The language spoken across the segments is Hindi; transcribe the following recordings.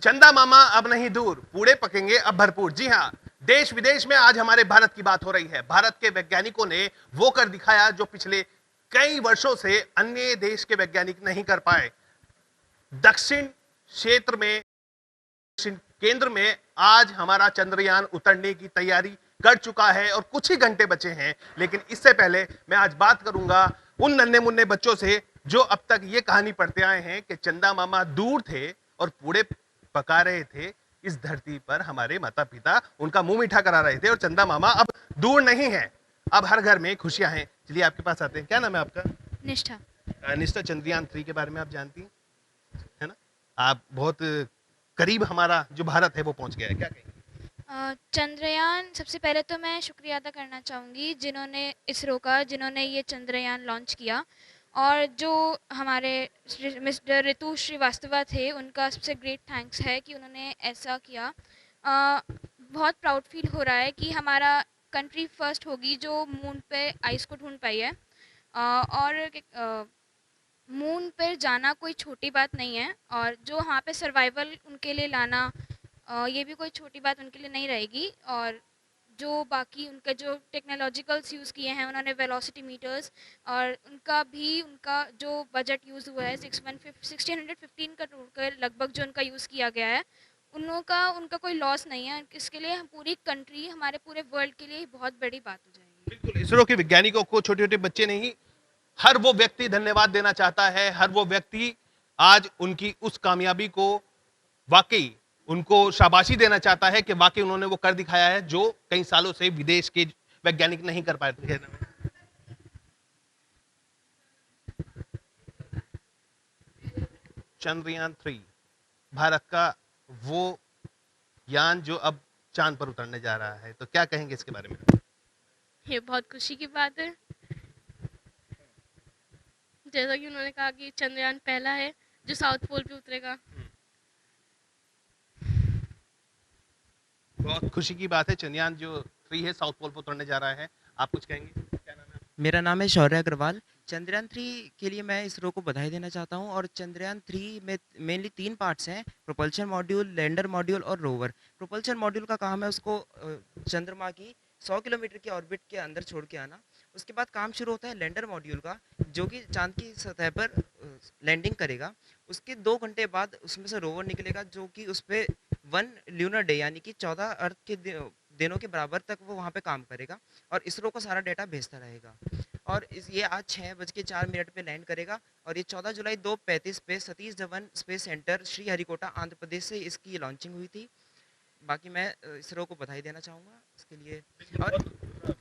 चंदा मामा अब नहीं दूर, पूड़े पकेंगे अब भरपूर। जी हाँ, देश विदेश में आज हमारे भारत की बात हो रही है। भारत के वैज्ञानिकों ने वो कर दिखाया जो पिछले कई वर्षों से अन्य देश के वैज्ञानिक नहीं कर पाए। दक्षिण क्षेत्र में, दक्षिण केंद्र में आज हमारा चंद्रयान उतरने की तैयारी कर चुका है और कुछ ही घंटे बचे हैं। लेकिन इससे पहले मैं आज बात करूंगा उन नन्हे मुन्ने बच्चों से जो अब तक ये कहानी पढ़ते आए हैं कि चंदा मामा दूर थे और पूरे पका रहे थे इस धरती पर। हमारे माता पिता उनका मुंह मीठा करा रहे थे और चंदा मामा अब दूर नहीं है, अब हर घर में खुशियां हैं। चलिए आपके पास आते हैं। क्या नाम है आपका? निष्ठा। निष्ठा, चंद्रयान 3 के बारे में आप जानती हैं, है ना? आप बहुत करीब हमारा जो भारत है वो पहुंच गया है, क्या कहेंगे? चंद्रयान, सबसे पहले तो मैं शुक्रिया अदा करना चाहूँगी जिन्होंने इसरो का, जिन्होंने ये चंद्रयान लॉन्च किया। और जो हमारे मिस्टर ऋतु श्रीवास्तवा थे, उनका सबसे ग्रेट थैंक्स है कि उन्होंने ऐसा किया। बहुत प्राउड फील हो रहा है कि हमारा कंट्री फर्स्ट होगी जो मून पे आइस को ढूंढ पाई है। और मून पर जाना कोई छोटी बात नहीं है, और जो वहाँ पे सर्वाइवल उनके लिए लाना, ये भी कोई छोटी बात उनके लिए नहीं रहेगी। और जो बाकी उनके जो टेक्नोलॉजिकल्स यूज़ किए हैं उन्होंने, वेलोसिटी मीटर्स, और उनका जो बजट यूज़ हुआ है 1615 करोड़ के लगभग जो उनका यूज़ किया गया है, उन लोगों का उनका कोई लॉस नहीं है। इसके लिए हम पूरी कंट्री, हमारे पूरे वर्ल्ड के लिए बहुत बड़ी बात हो जाएगी। बिल्कुल, इसरो के वैज्ञानिकों को छोटे छोटे बच्चे नहीं, हर वो व्यक्ति धन्यवाद देना चाहता है। हर वो व्यक्ति आज उनकी उस कामयाबी को वाकई उनको शाबाशी देना चाहता है कि वाकई उन्होंने वो कर दिखाया है जो कई सालों से विदेश के वैज्ञानिक नहीं कर पाए थे। चंद्रयान 3 भारत का वो यान जो अब चांद पर उतरने जा रहा है, तो क्या कहेंगे इसके बारे में? ये बहुत खुशी की बात है। जैसा कि उन्होंने कहा कि चंद्रयान पहला है जो साउथ पोल पे उतरेगा। बहुत खुशी की बात है। चंद्रयान 3 है साउथ पोल पर उतरने जा रहा है। आप कुछ कहेंगे? क्या नाम है? मेरा नाम है शौर्य अग्रवाल। चंद्रयान 3 के लिए मैं इसरो को बधाई देना चाहता हूं। और चंद्रयान 3 में मेनली 3 पार्ट्स हैं: प्रोपल्शन मॉड्यूल, लैंडर मॉड्यूल और रोवर। प्रोपल्शन मॉड्यूल का काम है उसको चंद्रमा की 100 किलोमीटर की ऑर्बिट के अंदर छोड़ के आना। उसके बाद काम शुरू होता है लैंडर मॉड्यूल का, जो कि चांद की सतह पर लैंडिंग करेगा। उसके 2 घंटे बाद उसमें से रोवर निकलेगा, जो कि उस पर 1 ल्यूनर डे यानी कि 14 अर्थ के दिनों के बराबर तक वो वहाँ पे काम करेगा और इसरो को सारा डेटा भेजता रहेगा। और ये आज 6:04 पे लैंड करेगा। और ये 14 जुलाई 2:35 पे सतीश धवन स्पेस सेंटर, श्रीहरिकोटा, आंध्र प्रदेश से इसकी लॉन्चिंग हुई थी। बाकी मैं इसरो को बधाई देना चाहूँगा इसके लिए। और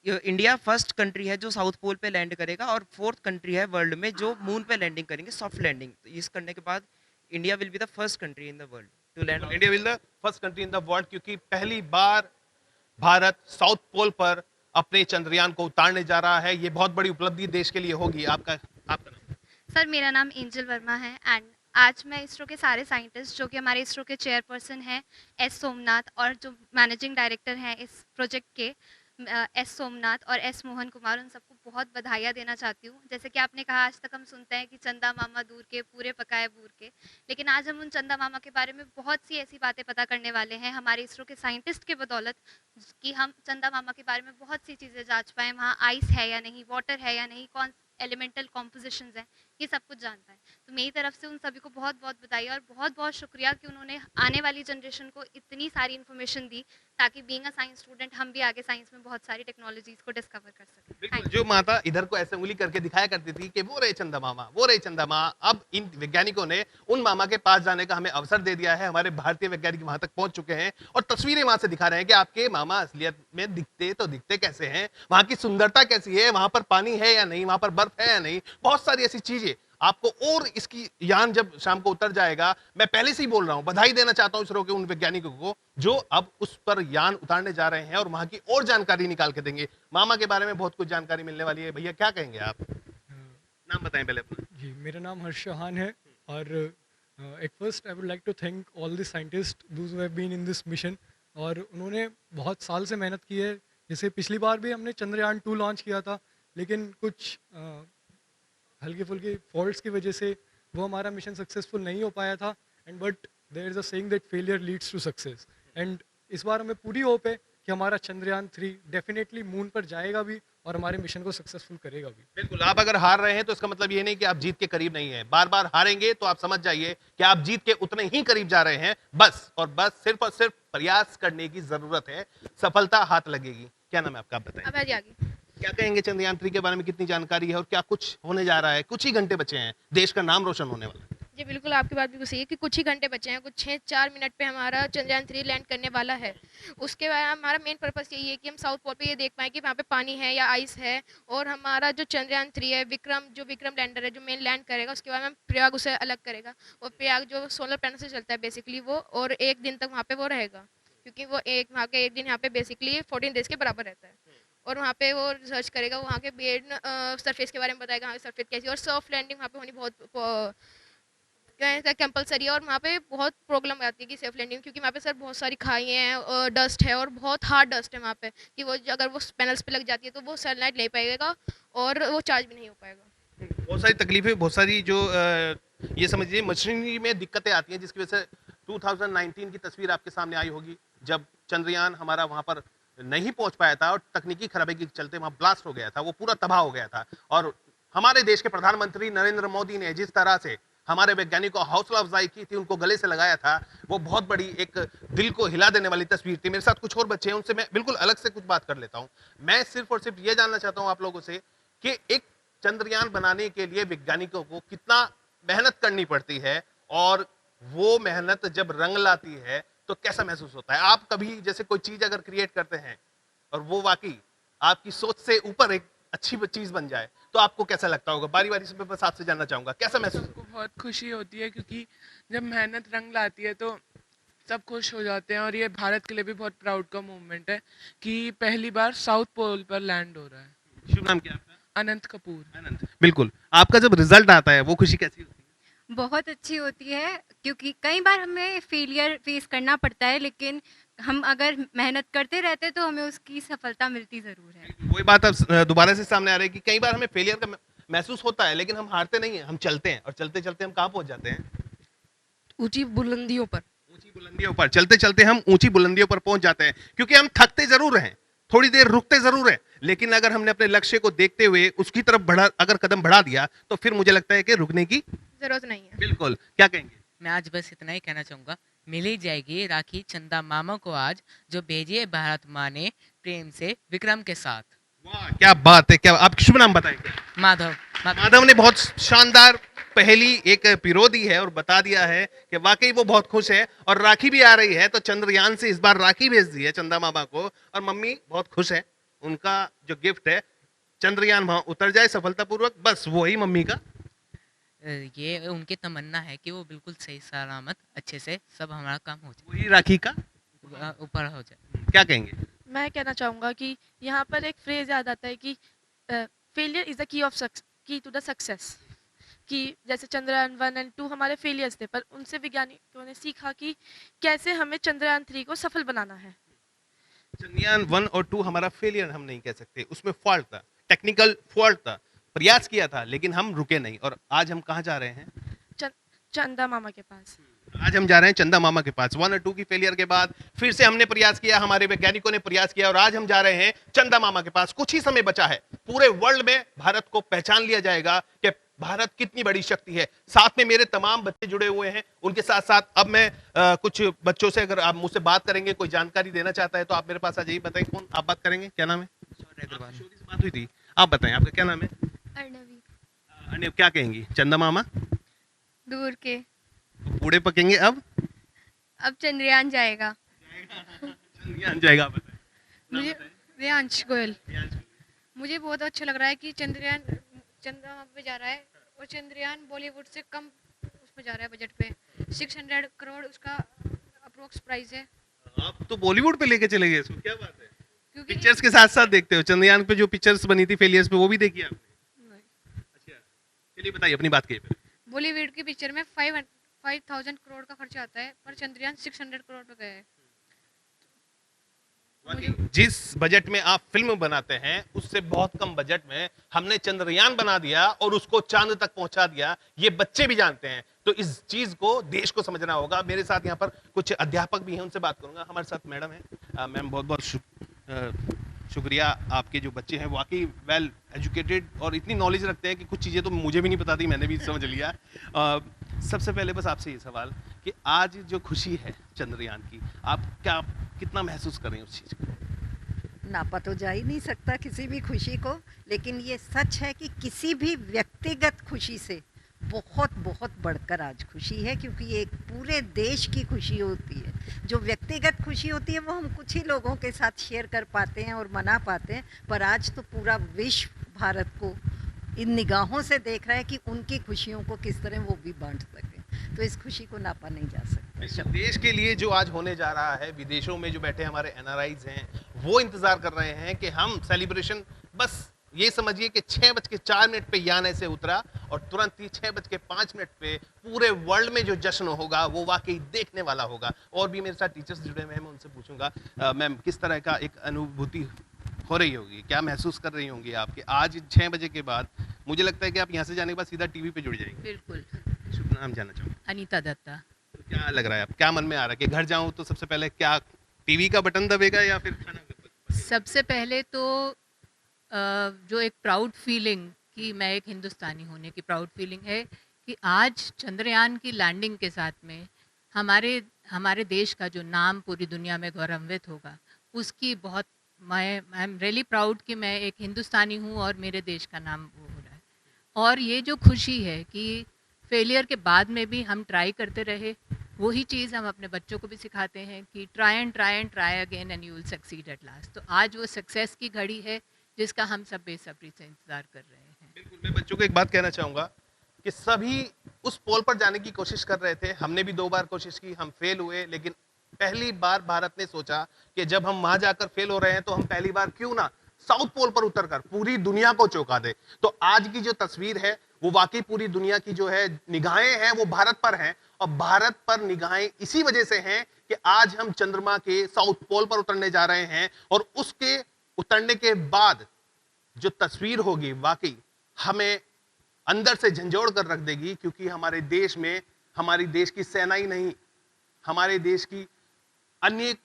ये इंडिया फर्स्ट कंट्री है जो साउथ पोल पे लैंड करेगा, और 4th कंट्री है वर्ल्ड में जो मून पे लैंडिंग करेंगे, सॉफ्ट लैंडिंग। तो इस करने के बाद India will be the first country in the world to land. India will the first country in the world, क्योंकि पहली बार भारत साउथ पोल पर अपने चंद्रयान को उतारने जा रहा है। ये बहुत बड़ी उपलब्धि देश के लिए होगी। आपका आपका नाम? सर, मेरा नाम एंजल वर्मा है। एंड आज मैं इसरो के सारे साइंटिस्ट, जो कि हमारे इसरो के चेयरपर्सन हैं एस सोमनाथ, और जो मैनेजिंग डायरेक्टर हैं इस प्रोजेक्ट के एस सोमनाथ और एस मोहन कुमार, उन सबको बहुत बधाइयाँ देना चाहती हूँ। जैसे कि आपने कहा, आज तक हम सुनते हैं कि चंदा मामा दूर के पूरे पकाए बूर के, लेकिन आज हम उन चंदा मामा के बारे में बहुत सी ऐसी बातें पता करने वाले हैं हमारे इसरो के साइंटिस्ट के बदौलत, कि हम चंदा मामा के बारे में बहुत सी चीज़ें जांच पाएँ, वहाँ आइस है या नहीं, वाटर है या नहीं, कौन एलिमेंटल कॉम्पोजिशंस हैं, ये सब कुछ जानता है। तो मेरी तरफ से उन सभी को बहुत बहुत बधाई और बहुत बहुत शुक्रिया कि उन्होंने आने वाली जनरेशन को इतनी सारी इन्फॉर्मेशन दी, ताकि बीइंग अ साइंस स्टूडेंट हम भी आगे साइंस में बहुत सारी टेक्नोलॉजीज को डिस्कवर कर सकें। बिल्कुल, थैंक जो माता इधर को ऐसे उंगली करके दिखाया करती थी कि वो रहे चंदा मामा, वो रहे चंदा मामा, अब इन वैज्ञानिकों ने उन मामा के पास जाने का हमें अवसर दे दिया है। हमारे भारतीय वैज्ञानिक वहां तक पहुंच चुके हैं और तस्वीरें वहां से दिखा रहे हैं कि आपके मामा असलियत में दिखते तो दिखते कैसे हैं, वहां की सुंदरता कैसी है, वहां पर पानी है या नहीं, वहां पर बर्फ है या नहीं, बहुत सारी ऐसी चीजें आपको। और इसकी यान जब शाम को उतर जाएगा, मैं पहले से ही बोल रहा हूं, बधाई देना चाहता हूं इसरो के उन वैज्ञानिकों को जो अब उस पर यान उतारने जा रहे हैं और वहां की और जानकारी निकाल के देंगे। मामा के बारे में बहुत कुछ जानकारी मिलने वाली है। भैया क्या कहेंगे आप? नाम बताएं पहले अपना। जी, मेरा नाम हर्ष चौहान है। और at first I would like to thank all the scientist those who have been in this mission. और उन्होंने बहुत साल से मेहनत की है। जैसे पिछली बार भी हमने चंद्रयान 2 लॉन्च किया था, लेकिन कुछ हल्की फुल्की फॉल्ट्स की वजह से वो हमारा मिशन सक्सेसफुल नहीं हो पाया था। And but there is a saying that failure leads to success, and इस बार हमें पूरी होप है कि हमारा चंद्रयान 3 डेफिनेटली मून पर जाएगा भी और हमारे मिशन को सक्सेसफुल करेगा भी। बिल्कुल, आप अगर हार रहे हैं तो इसका मतलब ये नहीं कि आप जीत के करीब नहीं है। बार बार हारेंगे तो आप समझ जाइए कि आप जीत के उतने ही करीब जा रहे हैं। बस और बस सिर्फ और सिर्फ प्रयास करने की जरूरत है, सफलता हाथ लगेगी। क्या नाम है आपका, आप बताएं। अब आगे क्या कहेंगे चंद्रयान 3 के बारे में, कितनी जानकारी है और क्या कुछ होने जा रहा है? कुछ ही घंटे बचे हैं, देश का नाम रोशन होने वाला है। जी बिल्कुल, आपकी बात बिल्कुल सही है कि कुछ ही घंटे बचे हैं, कुछ 6-4 मिनट पे हमारा चंद्रयान 3 लैंड करने वाला है। उसके बाद हमारा मेन पर्पस यही है कि हम साउथ पोल पे ये देख पाएँ कि वहाँ पे पानी है या आइस है, और हमारा जो चंद्रयान 3 है, विक्रम लैंडर है जो मेन लैंड करेगा, उसके बाद में प्रयाग उसे अलग करेगा, और प्रयाग जो सोलर पैनल से चलता है बेसिकली वो, और एक दिन तक वहाँ पे वो रहेगा, क्योंकि वो वहाँ के एक दिन यहाँ पे बेसिकली 14 डेज के बराबर रहता है। और वहाँ पे वो रिसर्च करेगा, वहाँ के बेड सरफेस के बारे में बताएगा, वहाँ की सरफेस कैसी है, और सॉफ्ट लैंडिंग वहाँ पे होनी बहुत कंपलसरी है। और वहाँ पे बहुत प्रॉब्लम आती है कि सेफ लैंडिंग, क्योंकि वहाँ पे सर बहुत सारी खाई हैं, डस्ट है, और बहुत हार्ड डस्ट है वहाँ पे, कि वो अगर वो पैनल्स पे लग जाती है तो वो सनलाइट ले पाएगा और वो चार्ज भी नहीं हो पाएगा। बहुत सारी तकलीफें, बहुत सारी जो ये समझिए मशीनरी में दिक्कतें आती हैं, जिसकी वजह से 2019 की तस्वीर आपके सामने आई होगी, जब चंद्रयान हमारा वहाँ पर नहीं पहुंच पाया था और तकनीकी खराबी के चलते वहाँ ब्लास्ट हो गया था, वो पूरा तबाह हो गया था। और हमारे देश के प्रधानमंत्री नरेंद्र मोदी ने जिस तरह से हमारे वैज्ञानिकों को हौसला अफजाई की थी, उनको गले से लगाया था, वो बहुत बड़ी एक दिल को हिला देने वाली तस्वीर थी। मेरे साथ कुछ और बच्चे हैं, उनसे मैं बिल्कुल अलग से कुछ बात कर लेता हूँ। मैं सिर्फ और सिर्फ ये जानना चाहता हूँ आप लोगों से कि एक चंद्रयान बनाने के लिए वैज्ञानिकों को कितना मेहनत करनी पड़ती है, और वो मेहनत जब रंग लाती है तो कैसा महसूस होता है? आप कभी जैसे कोई चीज अगर क्रिएट करते हैं और वो वाकई आपकी सोच से ऊपर एक अच्छी चीज बन जाए, तो आपको कैसा लगता होगा? बारी बारी से मैं बस आपसे जानना चाहूंगा, कैसा महसूस सबको बहुत खुशी होती है, क्योंकि जब मेहनत रंग लाती है तो सब खुश हो जाते हैं। और ये भारत के लिए भी बहुत प्राउड का मूवमेंट है कि पहली बार साउथ पोल पर लैंड हो रहा है। शुभ नाम क्या है आपका? अनंत कपूर। अनंत। बिल्कुल, आपका जब रिजल्ट आता है वो खुशी कैसी होती है? बहुत अच्छी होती है, क्योंकि कई बार हमें फेलियर फेस करना पड़ता है, लेकिन हम अगर मेहनत करते रहते तो हमें उसकी सफलता मिलती ज़रूर है। वही बात अब दोबारा से सामने आ रही है कि कई बार हमें फेलियर का महसूस होता है, लेकिन हम हारते नहीं हैं, हम चलते हैं, और चलते चलते हम कहाँ पहुंच जाते हैं? ऊंची बुलंदियों पर। ऊंची बुलंदियों पर चलते चलते हम ऊंची बुलंदियों पर पहुंच जाते हैं, क्योंकि हम थकते जरूर हैं, थोड़ी देर रुकते जरूर हैं, लेकिन अगर हमने अपने लक्ष्य को देखते हुए उसकी तरफ अगर कदम बढ़ा दिया, तो फिर मुझे लगता है कि रुकने की जरूरत नहीं है। बिल्कुल। क्या कहेंगे? मैं आज बस इतना ही कहना चाहूँगा, मिली जाएगी राखी चंदा मामा को आज, जो भेजिए भारत माँ ने प्रेम से विक्रम के साथ। वाह, क्या बात है! क्या आपका शुभ नाम बताएंगे? माधव। माधव ने बहुत शानदार पहली एक पिरो दी है और बता दिया है कि वाकई वो बहुत खुश है, और राखी भी आ रही है, तो चंद्रयान से इस बार राखी भेज दी है चंदा मामा को, और मम्मी बहुत खुश है। उनका जो गिफ्ट है, चंद्रयान वहां उतर जाए सफलतापूर्वक, बस वही मम्मी का ये उनकी तमन्ना है कि वो बिल्कुल सही सलामत अच्छे से सब हमारा काम हो वही राखी का जाए, ऊपर हो जाए। क्या कहेंगे? मैं कहना चाहूँगा कि यहाँ पर एक फ्रेज याद आता है कि failure is the key to the success, कि जैसे चंद्रयान 1 और 2 हमारे फेलियर्स थे, पर उनसे वैज्ञानिकों ने सीखा कि कैसे हमें चंद्रयान 3 को सफल बनाना है। चंद्रयान 1 और 2 हमारा फेलियर हम नहीं कह सकते, उसमें फॉल्ट था, टेक्निकल फॉल्ट था, प्रयास किया था, लेकिन हम रुके नहीं। और आज हम कहाँ जा रहे हैं? चंदा मामा के पास। आज हम जा रहे हैं चंदा मामा के पास। 1 और 2 की फेलियर के बाद फिर से हमने प्रयास किया, हमारे वैज्ञानिकों ने प्रयास किया, और आज हम जा रहे हैं चंदा मामा के पास। कुछ ही समय बचा है, पूरे वर्ल्ड में भारत को पहचान लिया जाएगा कि भारत कितनी बड़ी शक्ति है। साथ में मेरे तमाम बच्चे जुड़े हुए हैं, उनके साथ साथ अब मैं कुछ बच्चों से, अगर आप मुझसे बात करेंगे, कोई जानकारी देना चाहता है, तो आप मेरे पास आ जाइए। बताइए कौन आप बात करेंगे, क्या नाम है? बात हुई थी, आप बताएं आपका क्या नाम है? अर्णवी। अर्णव, क्या कहेंगी? चंदा मामा दूर के। पूड़े पकेंगे अब चंद्रयान जाएगा। चंद्रयान जाएगा। आप बताएं। मुझे रेयांश गोयल। मुझे बहुत अच्छा लग रहा है कि चंद्रयान चंद्रमा पे जा रहा है, और चंद्रयान बॉलीवुड से कम उसमें जा रहा है बजट पे। 600 करोड़ उसका अप्रोक्स प्राइस है। आप तो बॉलीवुड पे लेके चले गए इसको, क्या बात है! क्योंकि पिक्चर्स के साथ साथ देखते हो? चंद्रयान पे जो पिक्चर्स बनी थी फेलियर्स पे, वो भी देखी आपने? अच्छा, चलिए बताइए अपनी बात कीजिए। बॉलीवुड की पिक्चर में 5000 करोड़ का खर्चा आता है, पर चंद्रयान 600 करोड़ पे गया है। जिस बजट में आप फिल्म बनाते हैं, उससे बहुत कम बजट में हमने चंद्रयान बना दिया और उसको चांद तक पहुंचा दिया, ये बच्चे भी जानते हैं। तो तो इस चीज को देश को समझना होगा। मेरे साथ यहाँ पर कुछ अध्यापक भी हैं, उनसे बात करूंगा। हमारे साथ मैडम है। मैम बहुत बहुत शुक्रिया। आपके जो बच्चे हैं वाकई वेल एजुकेटेड और इतनी नॉलेज रखते हैं कि कुछ चीज़ें तो मुझे भी नहीं पता थी, मैंने भी समझ लिया। सबसे पहले बस आपसे ये सवाल कि आज जो खुशी है चंद्रयान की, आप क्या कितना महसूस कर रहे हैं उस चीज़ को? नापा तो जा ही नहीं सकता किसी भी खुशी को, लेकिन ये सच है कि किसी भी व्यक्तिगत खुशी से बहुत बहुत बढ़कर आज खुशी है, क्योंकि ये एक पूरे देश की खुशी होती है। जो व्यक्तिगत खुशी होती है वो हम कुछ ही लोगों के साथ शेयर कर पाते हैं और मना पाते हैं, पर आज तो पूरा विश्व भारत को इन निगाहों से देख रहा है कि उनकी खुशियों को किस तरह वो भी बांट सकें। तो इस खुशी को नापा नहीं जा सकता। देश के लिए जो आज होने जा रहा है, विदेशों में जो बैठे हमारे एनआरआईज हैं वो इंतजार कर रहे हैं कि हम सेलिब्रेशन, बस ये समझिए कि 6:04 पे यान ऐसे उतरा और तुरंत ही 6:05 पे पूरे वर्ल्ड में जो जश्न होगा वो वाकई देखने वाला होगा। और भी मेरे साथ टीचर्स जुड़े हुए हैं, मैं उनसे पूछूंगा मैम किस तरह का एक अनुभूति हो रही होगी, क्या महसूस कर रही होंगी आप कि आज 6 बजे के बाद, मुझे लगता है कि आप यहाँ से जाने के बाद सीधा टीवी पे जुड़ जाएंगे। बिल्कुल। शुभ नाम जानना चाहूँगा। अनीता दत्ता। तो क्या लग रहा है, आप क्या मन में आ रहा है कि घर जाऊँ तो सबसे पहले क्या टीवी का बटन दबेगा या फिर खाना? सबसे पहले तो जो एक प्राउड फीलिंग कि मैं एक हिंदुस्तानी होने की प्राउड फीलिंग है कि आज चंद्रयान की लैंडिंग के साथ में हमारे देश का जो नाम पूरी दुनिया में गौरवान्वित होगा, उसकी बहुत आई एम रियली प्राउड कि मैं एक हिंदुस्तानी हूँ और मेरे देश का नाम वो हो रहा है। और ये जो खुशी है कि फेलियर के बाद में भी हम ट्राई करते रहे, वही चीज़ हम अपने बच्चों को भी सिखाते हैं कि try and try again and you will succeed at last. तो आज वो सक्सेस की घड़ी है जिसका हम सब बेसब्री से इंतजार कर रहे हैं। बिल्कुल, मैं बच्चों को एक बात कहना चाहूँगा कि सभी उस पोल पर जाने की कोशिश कर रहे थे। हमने भी 2 बार कोशिश की, हम फेल हुए, लेकिन पहली बार भारत ने सोचा कि जब हम वहां जाकर फेल हो रहे हैं तो हम पहली बार क्यों ना साउथ पोल पर उतरकर पूरी दुनिया को चौंका दे। तो आज की जो तस्वीर है वो वाकई पूरी दुनिया की जो है निगाहें हैं वो भारत पर हैं, और भारत पर निगाहें इसी वजह से हैं कि आज हम चंद्रमा के साउथ पोल पर उतरने जा रहे हैं। और उसके उतरने के बाद जो तस्वीर होगी वाकई हमें अंदर से झंझोड़ कर रख देगी, क्योंकि हमारे देश में हमारी देश की सेना ही नहीं, हमारे देश की अन्य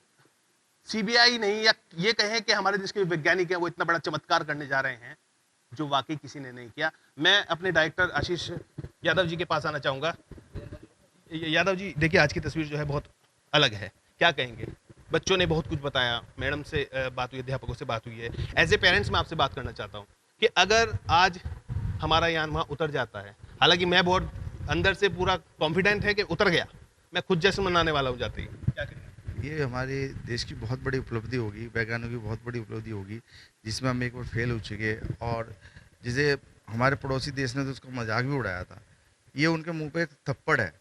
सीबीआई नहीं, या ये कहें कि हमारे देश के वैज्ञानिक हैं वो इतना बड़ा चमत्कार करने जा रहे हैं जो वाकई किसी ने नहीं किया। मैं अपने डायरेक्टर आशीष यादव जी के पास आना चाहूँगा। यादव जी, देखिए आज की तस्वीर जो है बहुत अलग है, क्या कहेंगे? बच्चों ने बहुत कुछ बताया, मैडम से बात हुई, अध्यापकों से बात हुई है। एज ए पेरेंट्स मैं आपसे बात करना चाहता हूँ कि अगर आज हमारा यान वहाँ उतर जाता है, हालांकि मैं बहुत अंदर से पूरा कॉन्फिडेंट है कि उतर गया, मैं खुद जश्न मनाने वाला हूँ जाते ही, क्या करेंगे? ये हमारे देश की बहुत बड़ी उपलब्धि होगी, वैज्ञानिकों की बहुत बड़ी उपलब्धि होगी, जिसमें हम एक बार फेल हो चुके और जिसे हमारे पड़ोसी देश ने तो उसका मजाक भी उड़ाया था। ये उनके मुंह पे एक थप्पड़ है।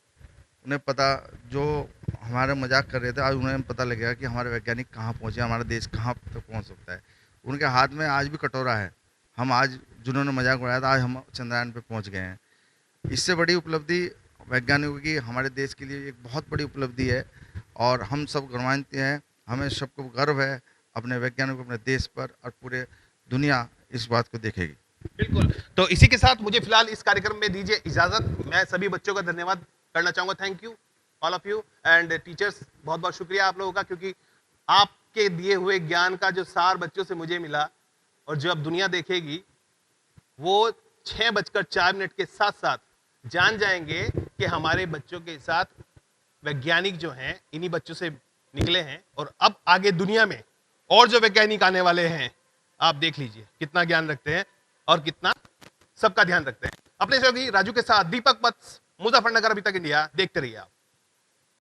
उन्हें पता, जो हमारे मजाक कर रहे थे, आज उन्हें पता लग गया कि हमारे वैज्ञानिक कहाँ पहुँचे, हमारा देश कहाँ तक पहुँच सकता है। उनके हाथ में आज भी कटोरा है। हम आज जिन्होंने मजाक उड़ाया था, आज हम चंद्रयान पे पहुँच गए हैं। इससे बड़ी उपलब्धि वैज्ञानिकों की हमारे देश के लिए एक बहुत बड़ी उपलब्धि है और हम सब गौरवान्वित हैं। हमें सबको गर्व है अपने वैज्ञानिकों, अपने देश पर, और पूरे दुनिया इस बात को देखेगी। बिल्कुल। तो इसी के साथ मुझे फिलहाल इस कार्यक्रम में दीजिए इजाजत। मैं सभी बच्चों का धन्यवाद करना चाहूँगा। Thank you all of you and teachers, बहुत बहुत शुक्रिया आप लोगों का, क्योंकि आपके दिए हुए ज्ञान का जो सार बच्चों से मुझे मिला और जो अब दुनिया देखेगी, वो 6:04 के साथ साथ जान जाएंगे कि हमारे बच्चों के साथ वैज्ञानिक जो हैं इन्हीं बच्चों से निकले हैं, और अब आगे दुनिया में और जो वैज्ञानिक आने वाले हैं, आप देख लीजिए कितना ज्ञान रखते हैं और कितना सबका ध्यान रखते हैं। अपने सहयोगी राजू के साथ दीपक वत्स, मुजफ्फरनगर, अभी तक इंडिया। देखते रहिए आप।